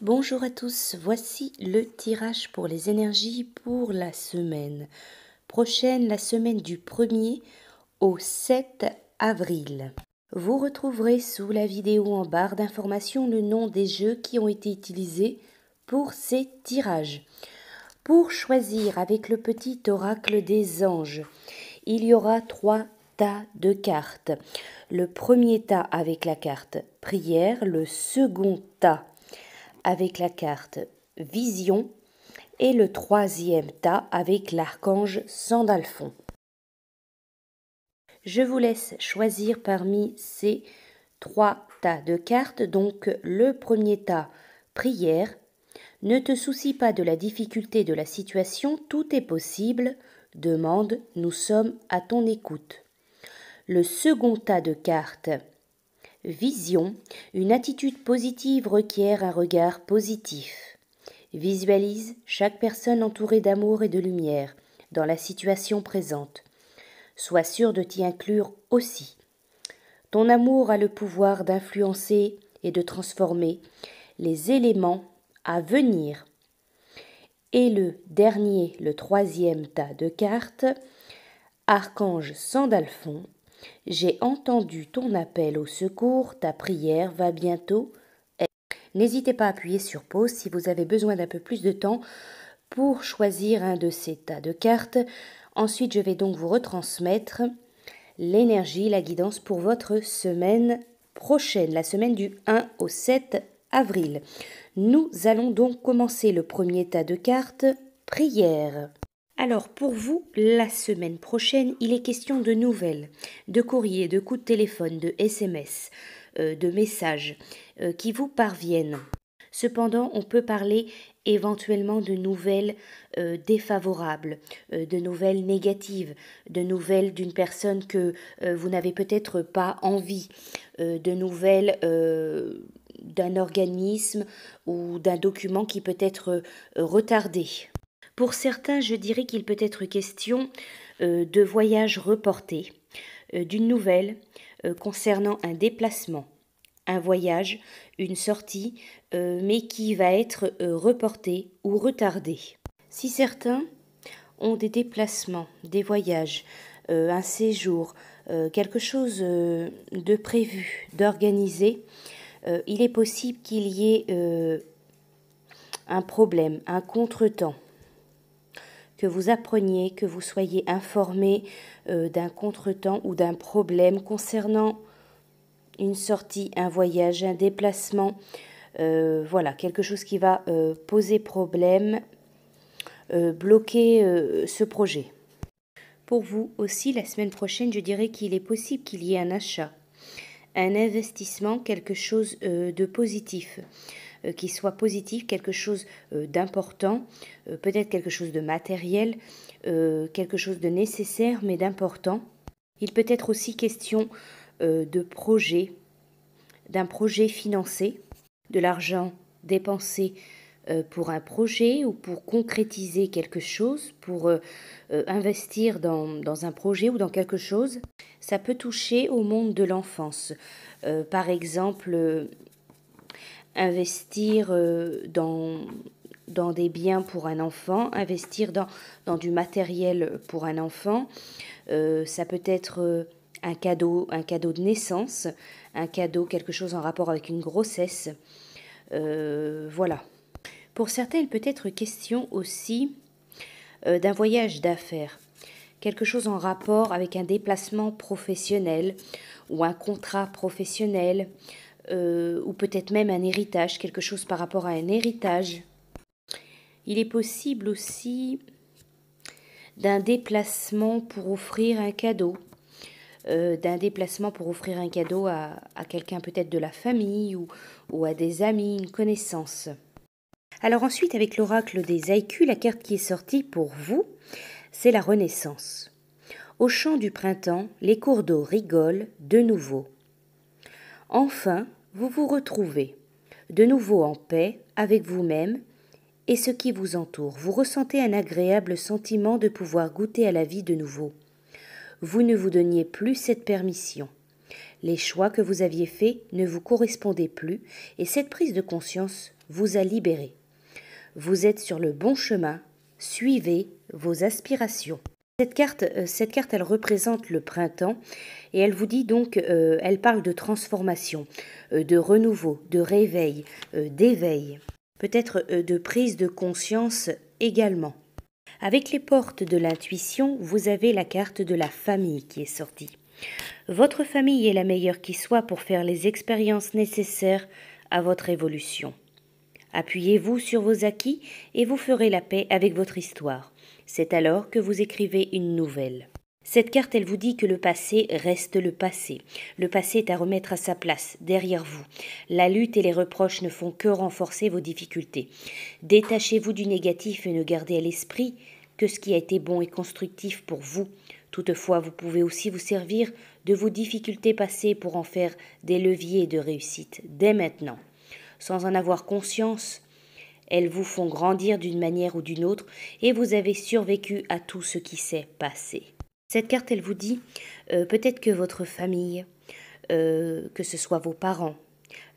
Bonjour à tous, voici le tirage pour les énergies pour la semaine prochaine, la semaine du 1er au 7 avril. Vous retrouverez sous la vidéo en barre d'information le nom des jeux qui ont été utilisés pour ces tirages. Pour choisir avec le petit oracle des anges, il y aura 3 tas de cartes. Le premier tas avec la carte prière, le second tas avec la carte vision et le troisième tas avec l'archange Sandalphon. Je vous laisse choisir parmi ces 3 tas de cartes. Donc le premier tas prière. Ne te soucie pas de la difficulté de la situation, tout est possible. Demande, nous sommes à ton écoute. Le second tas de cartes vision, une attitude positive requiert un regard positif. Visualise chaque personne entourée d'amour et de lumière dans la situation présente. Sois sûr de t'y inclure aussi. Ton amour a le pouvoir d'influencer et de transformer les éléments à venir. Et le dernier, le troisième tas de cartes, Archange Sandalphon, j'ai entendu ton appel au secours, ta prière va bientôt être. N'hésitez pas à appuyer sur pause si vous avez besoin d'un peu plus de temps pour choisir un de ces tas de cartes. Ensuite, je vais donc vous retransmettre l'énergie, la guidance pour votre semaine prochaine, la semaine du 1 au 7 avril. Nous allons donc commencer le premier tas de cartes, prière. Alors pour vous, la semaine prochaine, il est question de nouvelles, de courriers, de coups de téléphone, de SMS, de messages qui vous parviennent. Cependant, on peut parler éventuellement de nouvelles défavorables, de nouvelles négatives, de nouvelles d'une personne que vous n'avez peut-être pas envie, de nouvelles d'un organisme ou d'un document qui peut être retardé. Pour certains, je dirais qu'il peut être question de voyages reportés, d'une nouvelle concernant un déplacement, un voyage, une sortie, mais qui va être reporté ou retardé. Si certains ont des déplacements, des voyages, un séjour, quelque chose de prévu, d'organisé, il est possible qu'il y ait un problème, un contretemps. Que vous appreniez, que vous soyez informé d'un contretemps ou d'un problème concernant une sortie, un voyage, un déplacement, voilà, quelque chose qui va poser problème, bloquer ce projet. Pour vous aussi, la semaine prochaine, je dirais qu'il est possible qu'il y ait un achat, un investissement, quelque chose de positif. Qui soit positif, quelque chose d'important, peut-être quelque chose de matériel, quelque chose de nécessaire mais d'important. Il peut être aussi question de projet, d'un projet financé, de l'argent dépensé pour un projet ou pour concrétiser quelque chose, pour investir dans un projet ou dans quelque chose. Ça peut toucher au monde de l'enfance. Par exemple, investir dans des biens pour un enfant, investir dans du matériel pour un enfant. Ça peut être un cadeau de naissance, un cadeau, quelque chose en rapport avec une grossesse. Voilà. Pour certains, il peut être question aussi d'un voyage d'affaires, quelque chose en rapport avec un déplacement professionnel ou un contrat professionnel, ou peut-être même un héritage, quelque chose par rapport à un héritage. Il est possible aussi d'un déplacement pour offrir un cadeau, d'un déplacement pour offrir un cadeau à quelqu'un peut-être de la famille ou à des amis, une connaissance. Alors ensuite, avec l'oracle des Haïkus, la carte qui est sortie pour vous, c'est la Renaissance. Au chant du printemps, les cours d'eau rigolent de nouveau. Enfin, vous vous retrouvez de nouveau en paix avec vous-même et ce qui vous entoure. Vous ressentez un agréable sentiment de pouvoir goûter à la vie de nouveau. Vous ne vous donniez plus cette permission. Les choix que vous aviez faits ne vous correspondaient plus et cette prise de conscience vous a libéré. Vous êtes sur le bon chemin, suivez vos aspirations. Cette carte, elle représente le printemps et elle vous dit donc, elle parle de transformation, de renouveau, de réveil, d'éveil, peut-être de prise de conscience également. Avec les portes de l'intuition, vous avez la carte de la famille qui est sortie. Votre famille est la meilleure qui soit pour faire les expériences nécessaires à votre évolution. Appuyez-vous sur vos acquis et vous ferez la paix avec votre histoire. C'est alors que vous écrivez une nouvelle. Cette carte, elle vous dit que le passé reste le passé. Le passé est à remettre à sa place, derrière vous. La lutte et les reproches ne font que renforcer vos difficultés. Détachez-vous du négatif et ne gardez à l'esprit que ce qui a été bon et constructif pour vous. Toutefois, vous pouvez aussi vous servir de vos difficultés passées pour en faire des leviers de réussite, dès maintenant. Sans en avoir conscience, elles vous font grandir d'une manière ou d'une autre et vous avez survécu à tout ce qui s'est passé. Cette carte, elle vous dit peut-être que votre famille, que ce soit vos parents,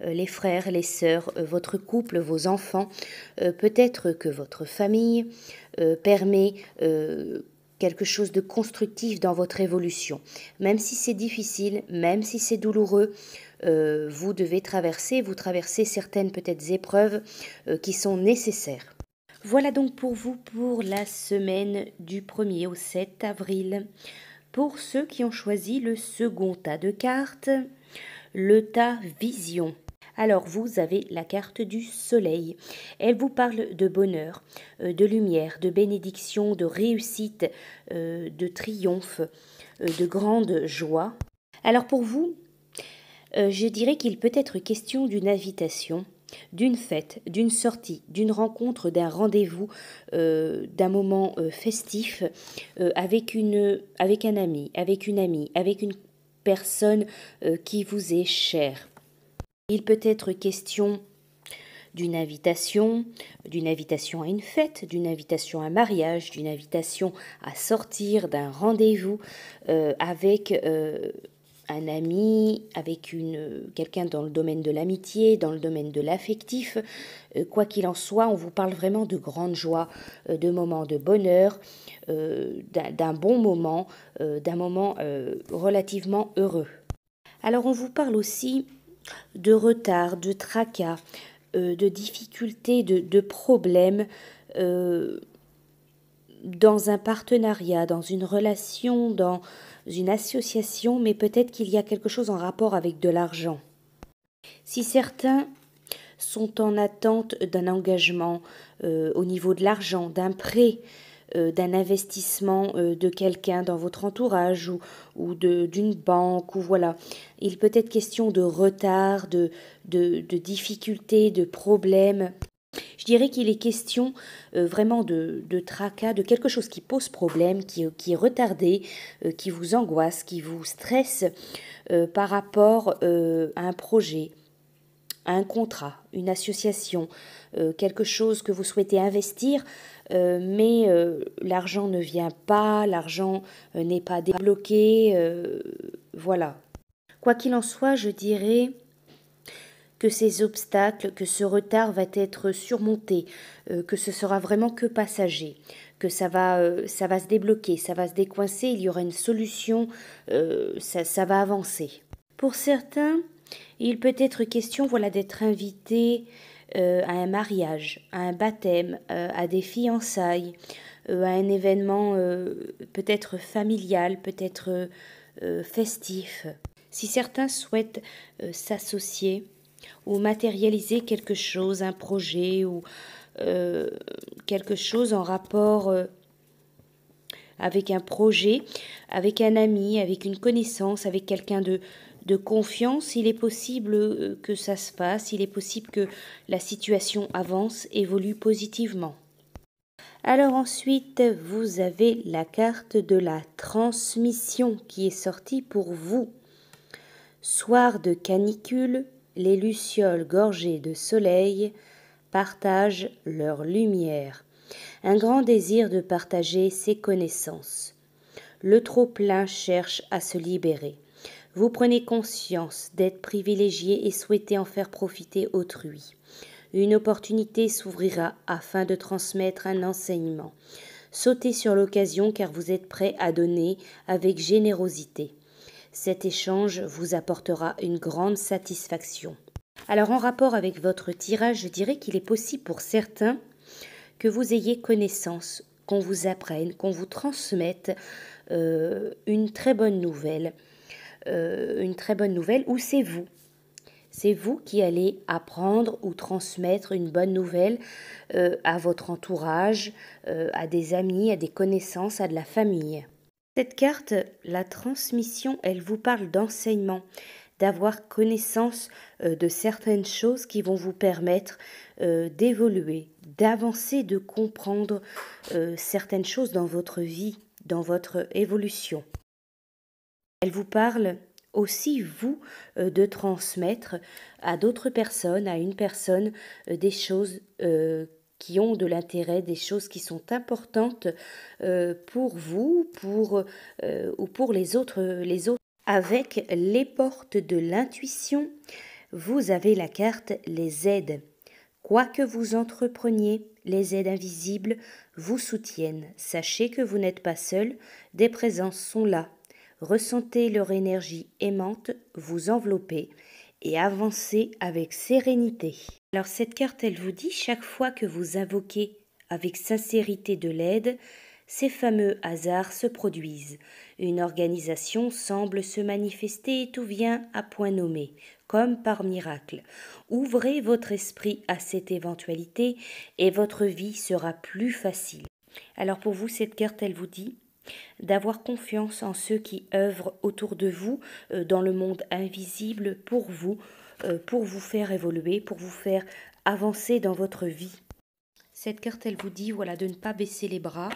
les frères, les sœurs, votre couple, vos enfants, peut-être que votre famille permet quelque chose de constructif dans votre évolution. Même si c'est difficile, même si c'est douloureux, vous devez vous traversez certaines peut-être épreuves qui sont nécessaires. Voilà donc pour vous pour la semaine du 1er au 7 avril. Pour ceux qui ont choisi le second tas de cartes, le tas Vision. Alors vous avez la carte du soleil. Elle vous parle de bonheur, de lumière, de bénédiction, de réussite, de triomphe, de grande joie. Alors pour vous, je dirais qu'il peut être question d'une invitation, d'une fête, d'une sortie, d'une rencontre, d'un rendez-vous, d'un moment festif avec un ami, avec une amie, avec une personne qui vous est chère. Il peut être question d'une invitation à une fête, d'une invitation à un mariage, d'une invitation à sortir, d'un rendez-vous avec un ami, avec quelqu'un dans le domaine de l'amitié, dans le domaine de l'affectif. Quoi qu'il en soit, on vous parle vraiment de grande joie, de moments de bonheur, d'un bon moment, d'un moment relativement heureux. Alors on vous parle aussi de retard, de tracas, de difficultés, de problèmes dans un partenariat, dans une relation, dans une association, mais peut-être qu'il y a quelque chose en rapport avec de l'argent. Si certains sont en attente d'un engagement au niveau de l'argent, d'un prêt, d'un investissement de quelqu'un dans votre entourage ou d'une banque, ou voilà. Il peut être question de retard, de difficultés, de problèmes. Je dirais qu'il est question vraiment de tracas, de quelque chose qui pose problème, qui est retardé, qui vous angoisse, qui vous stresse par rapport à un projet, à un contrat, une association, quelque chose que vous souhaitez investir, mais l'argent ne vient pas, l'argent n'est pas débloqué, voilà. Quoi qu'il en soit, je dirais que ces obstacles, que ce retard va être surmonté, que ce sera vraiment que passager, que ça va se débloquer, ça va se décoincer, il y aura une solution, ça va avancer. Pour certains, il peut être question d'être invité à un mariage, à un baptême, à des fiançailles, à un événement peut-être familial, peut-être festif. Si certains souhaitent s'associer ou matérialiser quelque chose, un projet ou quelque chose en rapport avec un projet, avec un ami, avec une connaissance, avec quelqu'un de confiance, il est possible que ça se passe, il est possible que la situation avance, évolue positivement. Alors ensuite, vous avez la carte de la transmission qui est sortie pour vous. Soir de canicule, les lucioles gorgées de soleil partagent leur lumière. Un grand désir de partager ses connaissances. Le trop-plein cherche à se libérer. Vous prenez conscience d'être privilégié et souhaitez en faire profiter autrui. Une opportunité s'ouvrira afin de transmettre un enseignement. Sautez sur l'occasion car vous êtes prêt à donner avec générosité. Cet échange vous apportera une grande satisfaction. Alors en rapport avec votre tirage, je dirais qu'il est possible pour certains que vous ayez connaissance, qu'on vous apprenne, qu'on vous transmette une très bonne nouvelle. Où c'est vous. C'est vous qui allez apprendre ou transmettre une bonne nouvelle à votre entourage, à des amis, à des connaissances, à de la famille. Cette carte, la transmission, elle vous parle d'enseignement, d'avoir connaissance de certaines choses qui vont vous permettre d'évoluer, d'avancer, de comprendre certaines choses dans votre vie, dans votre évolution. Elle vous parle aussi, vous, de transmettre à d'autres personnes, à une personne, des choses qui ont de l'intérêt, des choses qui sont importantes pour vous, ou pour les autres. Avec les portes de l'intuition, vous avez la carte les aides. Quoi que vous entrepreniez, les aides invisibles vous soutiennent. Sachez que vous n'êtes pas seul, des présences sont là. Ressentez leur énergie aimante vous envelopper et avancez avec sérénité. Alors cette carte, elle vous dit, chaque fois que vous invoquez avec sincérité de l'aide, ces fameux hasards se produisent. Une organisation semble se manifester et tout vient à point nommé, comme par miracle. Ouvrez votre esprit à cette éventualité et votre vie sera plus facile. Alors pour vous, cette carte, elle vous dit d'avoir confiance en ceux qui œuvrent autour de vous dans le monde invisible pour vous faire évoluer, pour vous faire avancer dans votre vie. Cette carte, elle vous dit voilà, de ne pas baisser les bras,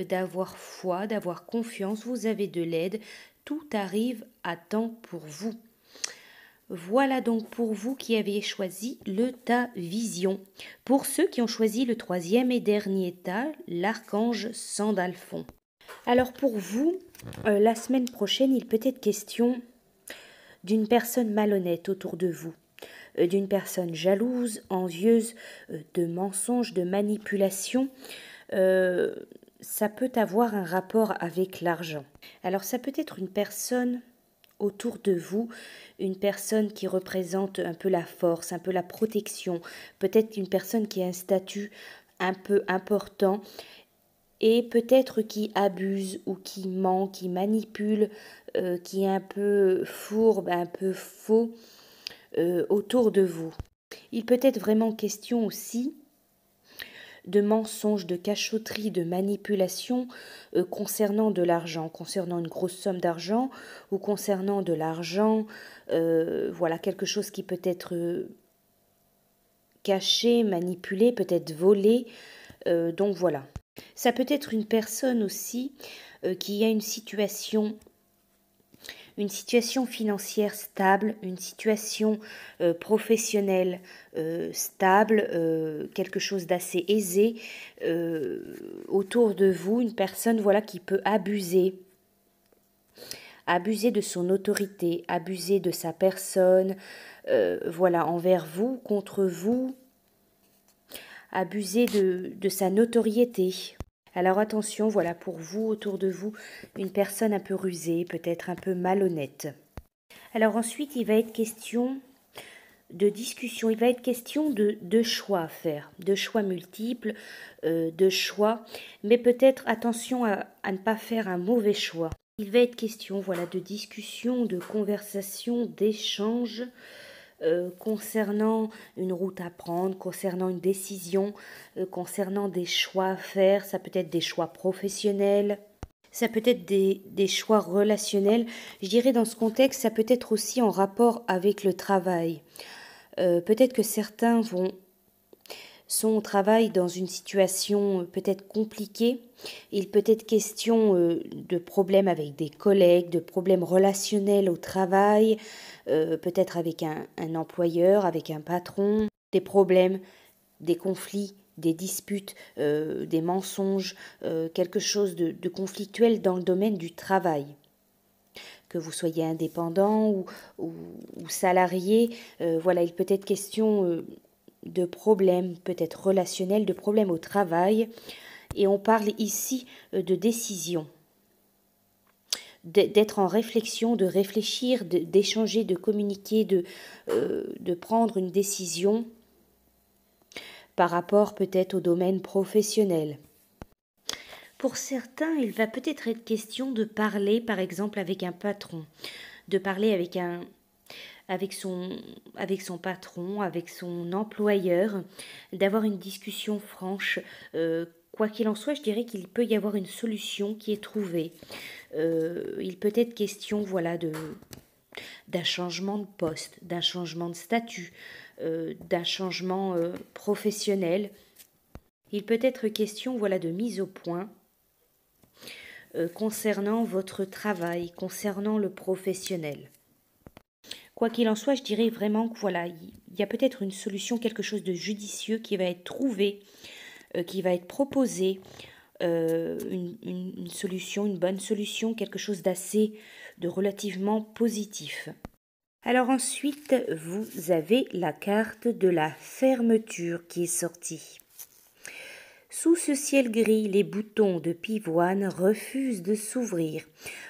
d'avoir foi, d'avoir confiance, vous avez de l'aide, tout arrive à temps pour vous. Voilà donc pour vous qui avez choisi le tas vision. Pour ceux qui ont choisi le troisième et dernier tas, l'archange Sandalphon. Alors pour vous, la semaine prochaine, il peut être question d'une personne malhonnête autour de vous, d'une personne jalouse, envieuse, de mensonges, de manipulation. Ça peut avoir un rapport avec l'argent. Alors ça peut être une personne autour de vous, une personne qui représente un peu la force, un peu la protection, peut-être une personne qui a un statut un peu important et peut-être qui abuse ou qui ment, qui manipule, qui est un peu fourbe, un peu faux autour de vous. Il peut être vraiment question aussi de mensonges, de cachotterie, de manipulation concernant de l'argent, concernant une grosse somme d'argent ou concernant de l'argent, voilà, quelque chose qui peut être caché, manipulé, peut-être volé, donc voilà. Ça peut être une personne aussi qui a une situation financière stable, une situation professionnelle stable, quelque chose d'assez aisé autour de vous, une personne voilà qui peut abuser de son autorité, abuser de sa personne, voilà envers vous, contre vous, abuser de sa notoriété. Alors attention, voilà pour vous, autour de vous, une personne un peu rusée, peut-être un peu malhonnête. Alors ensuite, il va être question de discussion, il va être question de choix à faire, de choix multiples, de choix, mais peut-être attention à ne pas faire un mauvais choix. Il va être question, voilà, de discussion, de conversation, d'échange, concernant une route à prendre, concernant une décision, concernant des choix à faire, ça peut être des choix professionnels, ça peut être des choix relationnels. Je dirais dans ce contexte, ça peut être aussi en rapport avec le travail. Peut-être que certains sont au travail dans une situation peut-être compliquée. Il peut être question de problèmes avec des collègues, de problèmes relationnels au travail, peut-être avec un employeur, avec un patron, des problèmes, des conflits, des disputes, des mensonges, quelque chose de conflictuel dans le domaine du travail. que vous soyez indépendant ou salarié. Voilà, il peut être question de problèmes, peut-être relationnels, de problèmes au travail. Et on parle ici de décision, d'être en réflexion, de réfléchir, d'échanger, de communiquer, de prendre une décision par rapport peut-être au domaine professionnel. Pour certains, il va peut-être être question de parler, par exemple, avec un patron, de parler avec son patron, avec son employeur, d'avoir une discussion franche. Quoi qu'il en soit, je dirais qu'il peut y avoir une solution qui est trouvée. Il peut être question, voilà, d'un changement de poste, d'un changement de statut, d'un changement professionnel. Il peut être question, voilà, de mise au point concernant votre travail, concernant le professionnel. Quoi qu'il en soit, je dirais vraiment que voilà, il y a peut-être une solution, quelque chose de judicieux qui va être trouvé, qui va être proposé, une solution, une bonne solution, quelque chose de relativement positif. Alors ensuite, vous avez la carte de la fermeture qui est sortie. Sous ce ciel gris, les boutons de pivoine refusent de s'ouvrir.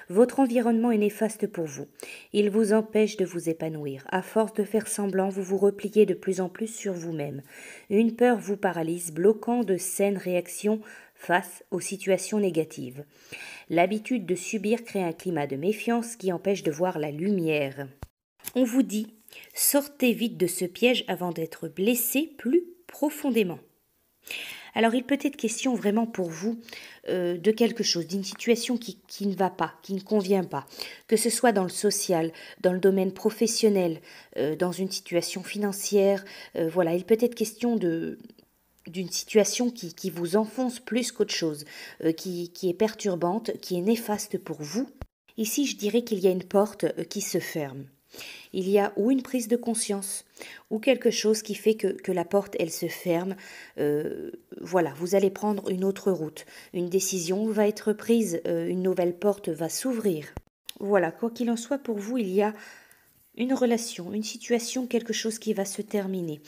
Votre environnement est néfaste pour vous. Il vous empêche de vous épanouir. À force de faire semblant, vous vous repliez de plus en plus sur vous-même. Une peur vous paralyse, bloquant de saines réactions face aux situations négatives. L'habitude de subir crée un climat de méfiance qui empêche de voir la lumière. On vous dit, sortez vite de ce piège avant d'être blessé plus profondément. Alors il peut être question vraiment pour vous de quelque chose, d'une situation qui ne va pas, qui ne convient pas, que ce soit dans le social, dans le domaine professionnel, dans une situation financière. Voilà, il peut être question d'une situation qui vous enfonce plus qu'autre chose, qui est perturbante, qui est néfaste pour vous. Ici, je dirais qu'il y a une porte qui se ferme. Il y a ou une prise de conscience ou quelque chose qui fait que la porte, elle se ferme. Voilà, vous allez prendre une autre route. Une décision va être prise, une nouvelle porte va s'ouvrir. Voilà, quoi qu'il en soit pour vous, il y a une relation, une situation, quelque chose qui va se terminer,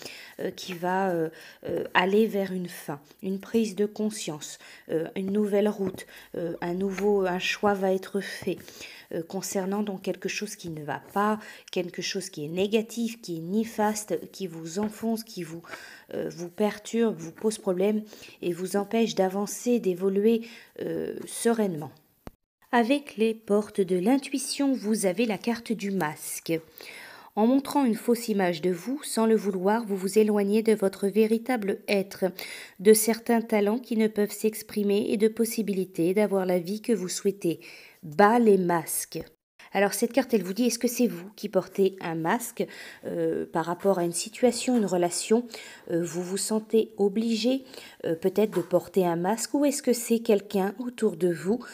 qui va aller vers une fin, une prise de conscience, une nouvelle route, un choix va être fait concernant donc quelque chose qui ne va pas, quelque chose qui est négatif, qui est néfaste, qui vous enfonce, qui vous perturbe, vous pose problème et vous empêche d'avancer, d'évoluer sereinement. Avec les portes de l'intuition, vous avez la carte du masque. En montrant une fausse image de vous, sans le vouloir, vous vous éloignez de votre véritable être, de certains talents qui ne peuvent s'exprimer et de possibilités d'avoir la vie que vous souhaitez. Bas les masques. Alors cette carte, elle vous dit, est-ce que c'est vous qui portez un masque par rapport à une situation, une relation, vous vous sentez obligé peut-être de porter un masque, ou est-ce que c'est quelqu'un autour de vous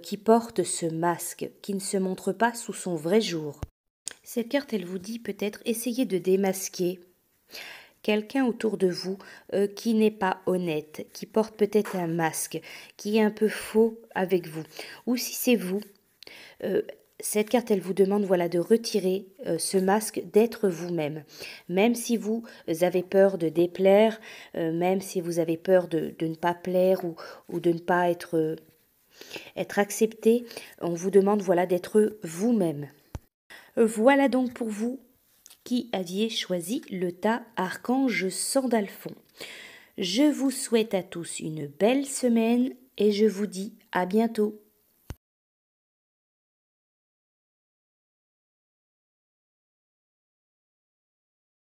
qui porte ce masque, qui ne se montre pas sous son vrai jour? Cette carte, elle vous dit peut-être, essayez de démasquer quelqu'un autour de vous qui n'est pas honnête, qui porte peut-être un masque, qui est un peu faux avec vous. Ou si c'est vous, cette carte, elle vous demande voilà, de retirer ce masque, d'être vous-même. Même si vous avez peur de déplaire, même si vous avez peur de ne pas plaire ou de ne pas être accepté, on vous demande voilà, d'être vous-même. Voilà donc pour vous qui aviez choisi le tas Archange Sandalphon. Je vous souhaite à tous une belle semaine et je vous dis à bientôt.